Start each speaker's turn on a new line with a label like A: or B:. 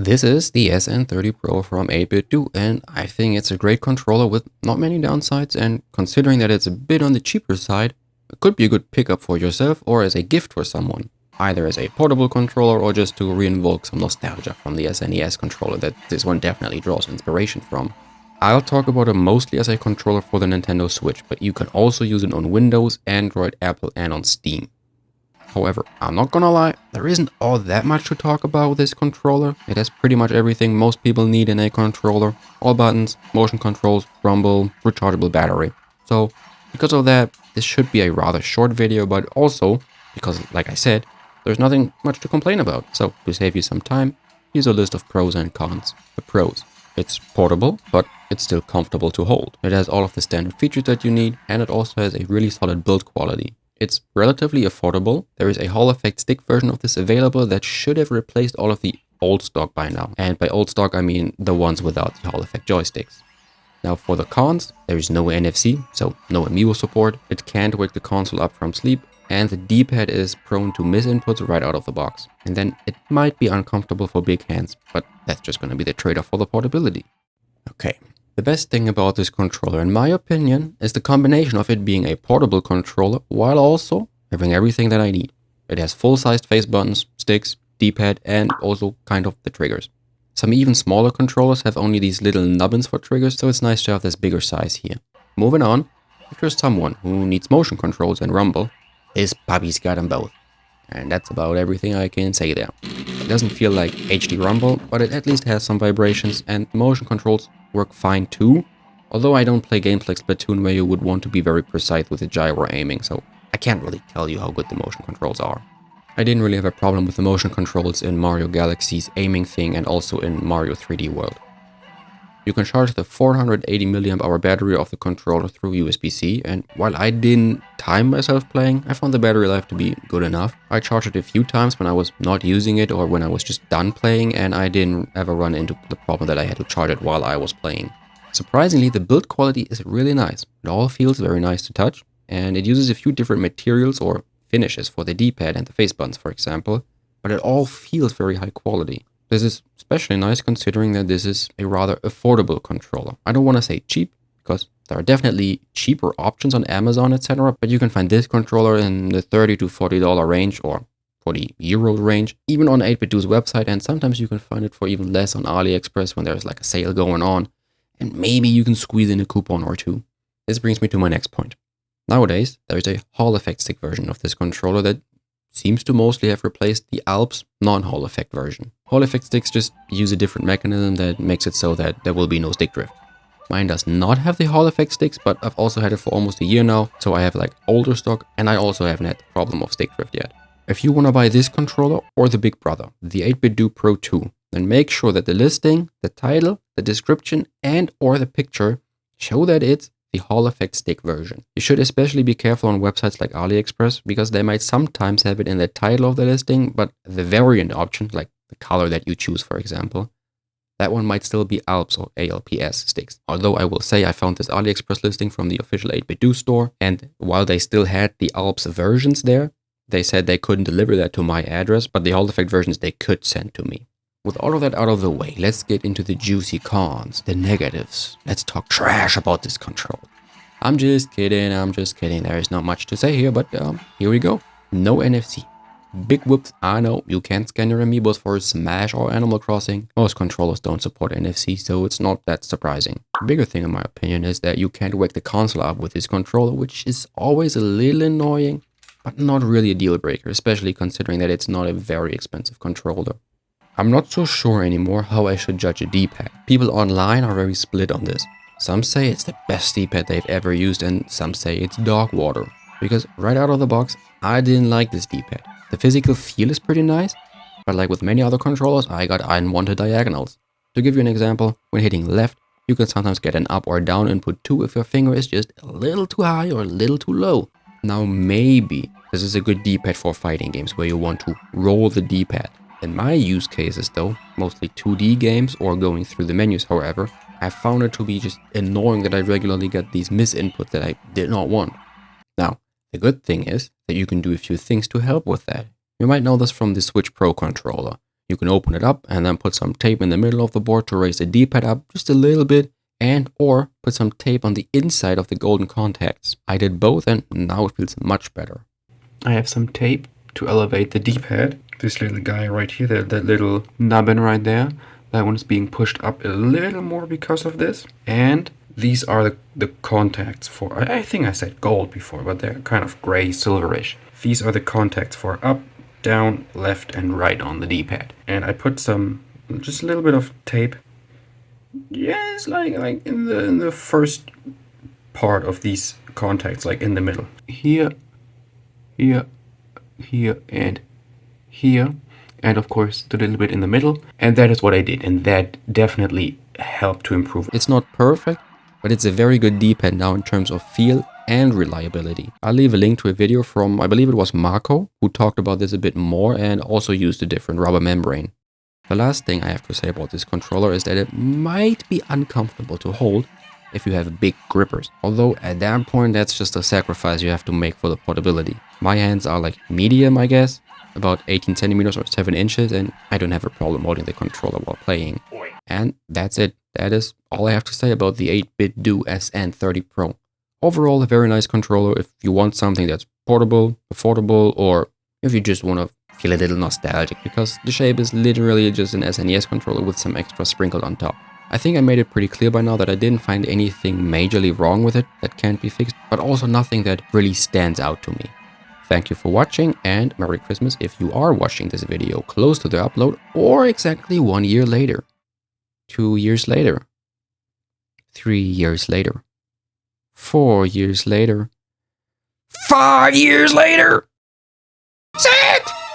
A: This is the SN30 Pro from 8BitDo, and I think it's a great controller with not many downsides, and considering that it's a bit on the cheaper side, it could be a good pickup for yourself or as a gift for someone, either as a portable controller or just to re-invoke some nostalgia from the SNES controller that this one definitely draws inspiration from. I'll talk about it mostly as a controller for the Nintendo Switch, but you can also use it on Windows, Android, Apple, and on Steam. However, I'm not gonna lie, there isn't all that much to talk about with this controller. It has pretty much everything most people need in a controller. All buttons, motion controls, rumble, rechargeable battery. So, because of that, this should be a rather short video, but also, because like I said, there's nothing much to complain about. So, to save you some time, here's a list of pros and cons. The pros. It's portable, but it's still comfortable to hold. It has all of the standard features that you need, and it also has a really solid build quality. It's relatively affordable. There is a Hall effect stick version of this available that should have replaced all of the old stock by now. And by old stock, I mean the ones without the Hall effect joysticks. Now for the cons, there is no NFC, so no amiibo support. It can't wake the console up from sleep, and the D-pad is prone to misinputs right out of the box. And then it might be uncomfortable for big hands, but that's just going to be the trade-off for the portability. Okay. The best thing about this controller, in my opinion, is the combination of it being a portable controller while also having everything that I need. It has full-sized face buttons, sticks, D-pad, and also kind of the triggers. Some even smaller controllers have only these little nubbins for triggers, so it's nice to have this bigger size here. Moving on, if you're someone who needs motion controls and rumble, this puppy's got them both. And that's about everything I can say there. It doesn't feel like HD rumble, but it at least has some vibrations, and motion controls work fine too, although I don't play games like Splatoon where you would want to be very precise with the gyro aiming, so I can't really tell you how good the motion controls are. I didn't really have a problem with the motion controls in Mario Galaxy's aiming thing and also in Mario 3D World. You can charge the 480 mAh battery of the controller through USB-C, and while I didn't time myself playing, I found the battery life to be good enough. I charged it a few times when I was not using it or when I was just done playing, and I didn't ever run into the problem that I had to charge it while I was playing. Surprisingly, the build quality is really nice. It all feels very nice to touch, and it uses a few different materials or finishes for the D-pad and the face buttons, for example, but it all feels very high quality. This is especially nice considering that this is a rather affordable controller. I don't want to say cheap, because there are definitely cheaper options on Amazon, etc. But you can find this controller in the $30 to $40 range or €40 range, even on 8BitDo's website, and sometimes you can find it for even less on AliExpress when there's like a sale going on, and maybe you can squeeze in a coupon or two. This brings me to my next point. Nowadays, there's a Hall effect stick version of this controller that seems to mostly have replaced the Alps non-Hall effect version. Hall effect sticks just use a different mechanism that makes it so that there will be no stick drift. Mine does not have the Hall effect sticks, but I've also had it for almost a year now, so I have like older stock, and I also haven't had the problem of stick drift yet. If you want to buy this controller or the big brother, the 8BitDo Pro 2, then make sure that the listing, the title, the description, and or the picture show that it's the Hall effect stick version. You should especially be careful on websites like AliExpress, because they might sometimes have it in the title of the listing, but the variant option, like the color that you choose, for example, that one might still be Alps or ALPS sticks. Although I will say I found this AliExpress listing from the official 8BitDo store, and while they still had the Alps versions there, they said they couldn't deliver that to my address, but the Hall effect versions they could send to me. With all of that out of the way, let's get into the juicy cons, the negatives. Let's talk trash about this controller. I'm just kidding. There is not much to say here, but here we go. No NFC. Big whoops, I know, you can't scan your amiibos for Smash or Animal Crossing. Most controllers don't support NFC, so it's not that surprising. The bigger thing in my opinion is that you can't wake the console up with this controller, which is always a little annoying, but not really a deal breaker, especially considering that it's not a very expensive controller. I'm not so sure anymore how I should judge a D-pad. People online are very split on this. Some say it's the best D-pad they've ever used, and some say it's dog water. Because right out of the box, I didn't like this D-pad. The physical feel is pretty nice, but like with many other controllers, I got unwanted diagonals. To give you an example, when hitting left, you can sometimes get an up or down input too if your finger is just a little too high or a little too low. Now maybe this is a good D-pad for fighting games where you want to roll the D-pad. In my use cases though, mostly 2D games or going through the menus however, I found it to be just annoying that I regularly get these misinputs that I did not want. Now, the good thing is that you can do a few things to help with that. You might know this from the Switch Pro controller. You can open it up and then put some tape in the middle of the board to raise the D-pad up just a little bit, and or put some tape on the inside of the golden contacts. I did both and now it feels much better. I have some tape to elevate the D-pad. This little guy right here, that little nubbin right there, that one is being pushed up a little more because of this. And these are the contacts for, I think I said gold before, but they're kind of gray, silverish. These are the contacts for up, down, left, and right on the D-pad. And I put just a little bit of tape. Yes, like in the first part of these contacts, like in the middle. Here, here, here, and here. And of course, a little bit in the middle. And that is what I did. And that definitely helped to improve. It's not perfect, but it's a very good D-pad now in terms of feel and reliability. I'll leave a link to a video from, I believe it was Marco, who talked about this a bit more and also used a different rubber membrane. The last thing I have to say about this controller is that it might be uncomfortable to hold if you have big grippers. Although at that point, that's just a sacrifice you have to make for the portability. My hands are like medium, I guess, about 18 centimeters or 7 inches, and I don't have a problem holding the controller while playing. And that's it. That is all I have to say about the 8-bit Do SN30 Pro. Overall, a very nice controller if you want something that's portable, affordable, or if you just want to feel a little nostalgic, because the shape is literally just an SNES controller with some extra sprinkled on top. I think I made it pretty clear by now that I didn't find anything majorly wrong with it that can't be fixed, but also nothing that really stands out to me. Thank you for watching, and Merry Christmas if you are watching this video close to the upload or exactly 1 year later, 2 years later, 3 years later, 4 years later, 5 years later. 6!